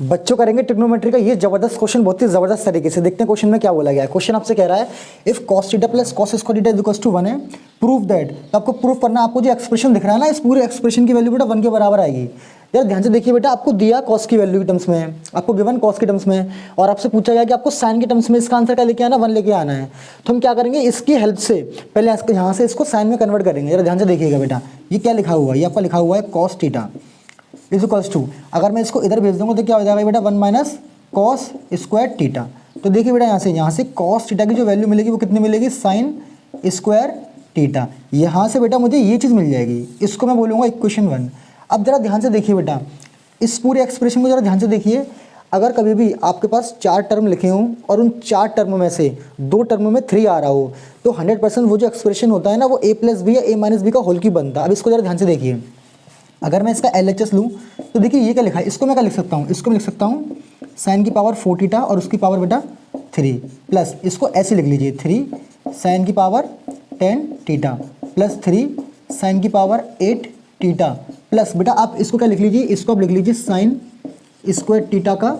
बच्चों करेंगे ट्रिग्नोमेट्री का ये जबरदस्त क्वेश्चन, बहुत ही जबरदस्त तरीके से। देखते हैं क्वेश्चन में क्या बोला गया है। क्वेश्चन आपसे कह रहा है if cos theta plus cos square theta is equal to 1 है, प्रूव दैट। तो आपको प्रूव करना है, आपको जो एक्सप्रेशन दिख रहा है ना, इस पूरे एक्सप्रेशन की वैल्यू बेटा 1 के बराबर आएगी। यार ध्यान से देखिए बेटा, आपको दिया cos की वैल्यू के टर्म्स में, आपको गिवन cos के टर्म्स में, और आपसे पूछा गया कि आपको sin के टर्म्स में इसका आंसर क्या लेके आना, 1 लेके आना है। तो हम क्या करेंगे, इसकी हेल्प से पहले यहाँ से इसको sin में कन्वर्ट करेंगे। यार ध्यान से देखिएगा बेटा, ये क्या लिखा हुआ है, ये आपका लिखा हुआ है cos theta is equals to, अगर मैं इसको इधर भेज दूंगा तो क्या हो जाएगा बेटा 1 माइनस कॉस स्क्वायर थीटा। तो देखिए बेटा यहाँ से कॉस थीटा की जो वैल्यू मिलेगी वो कितनी मिलेगी, साइन स्क्वायर थीटा। यहाँ से बेटा मुझे ये चीज़ मिल जाएगी, इसको मैं बोलूँगा इक्वेशन 1। अब जरा ध्यान से देखिए बेटा, इस पूरे एक्सप्रेशन को जरा ध्यान से देखिए। अगर कभी भी आपके पास 4 टर्म लिखे हों और उन 4 टर्म में से 2 टर्म में 3 आ रहा हो, तो 100% वो जो एक्सप्रेशन होता है ना, वो a प्लस बी या a माइनस बी का होल क्यूब बनता है। अब इसको जरा ध्यान से देखिए, अगर मैं इसका LHS लूँ तो देखिए ये क्या लिखा है, इसको मैं क्या लिख सकता हूँ, इसको मैं लिख सकता हूँ साइन की पावर 4 थीटा और उसकी पावर बेटा 3, प्लस इसको ऐसे लिख लीजिए 3 साइन की पावर 10 थीटा प्लस 3 साइन की पावर 8 थीटा, प्लस बेटा आप इसको क्या लिख लीजिए, इसको आप लिख लीजिए साइन स्क्वायर थीटा का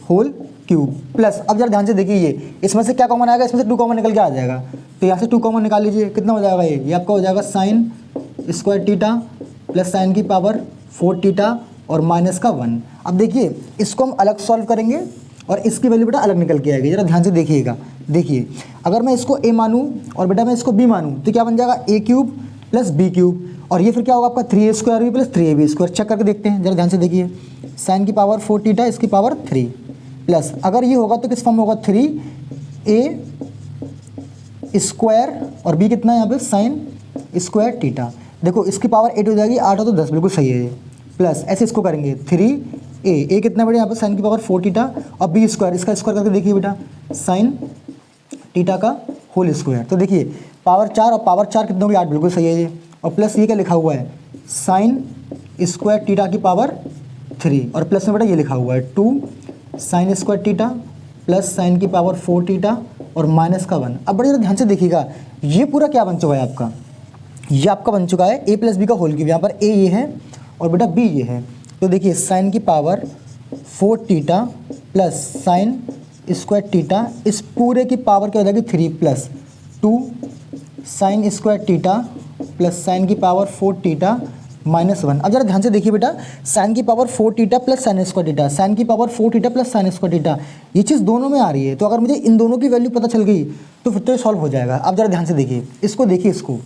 होल क्यूब, प्लस अब जरा ध्यान से देखिए ये इसमें से क्या कॉमन आएगा, इसमें से 2 कॉमन निकल के आ जाएगा। तो यहाँ से 2 कॉमन निकाल लीजिए, कितना हो जाएगा, ये आपका हो जाएगा sign square theta plus sine की पावर 4 थीटा और माइनस का 1। अब देखिए इसको हम अलग सॉल्व करेंगे और इसकी वैल्यू बेटा अलग निकल के आएगी। जरा ध्यान से देखिएगा, देखिए अगर मैं इसको a मानूँ और बेटा मैं इसको b मानूँ तो क्या बन जाएगा, a cube plus b cube, और ये फिर क्या होगा आपका 3a square b plus 3ab square. Check करके देखते हैं, जरा ध्यान से देखिए, साइन की पावर 4 थीटा इसकी पावर 3, प्लस अगर ये होगा तो किस फॉर्म में होगा, 3a स्क्वायर और b कितना है यहाँ पे साइन स्क्वायर थीटा। देखो इसकी पावर 8 हो जाएगी, 8 हो तो 10, बिल्कुल सही है ये, प्लस ऐसे इसको करेंगे 3a कितना बेटा यहाँ पर साइन की पावर 4 थीटा और b स्क्वायर, इसका स्क्वायर करके देखिए बेटा साइन थीटा का होल स्क्वायर। तो देखिए पावर 4 और पावर 4 कितना होगी 8, बिल्कुल सही है ये, और प्लस ये क्या लिखा हुआ है साइन स्क्वायर थीटा की पावर 3 और प्लस में बेटा ये लिखा हुआ है 2 sine square theta plus sine की पावर 4 थीटा और माइनस का 1। अब बड़े ध्यान से देखिएगा, ये पूरा क्या बन चुका है आपका, ये आपका बन चुका है a प्लस बी का होल क्यूब। यहाँ पर a ये है और बेटा b ये है। तो देखिए साइन की power 4 theta plus sine square theta, इस पूरे की पावर क्या हो जाएगी 3 plus 2 sine square theta plus sine की पावर 4 थीटा माइनस 1। अब जरा ध्यान से देखिए बेटा, साइन की power 4 theta plus sine square theta, sine की power 4 theta plus sine square theta, ये चीज़ दोनों में आ रही है। तो अगर मुझे इन दोनों की वैल्यू पता चल गई तो फिर तो ये सॉल्व हो जाएगा। अब जरा ध्यान से देखिए, इसको देखिए, इसको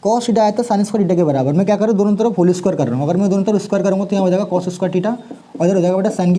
कॉस थीटा आया था साइन स्क्वायर थीटा के बराबर, मैं क्या करूँ दोनों तरफ होल स्क्वायर कर रहा हूँ। अगर मैं दोनों तरफ स्क्वायर करूँगा तो यहाँ हो जाएगा कॉस स्क्वायर थीटा और इधर हो जाएगा बेटा साइन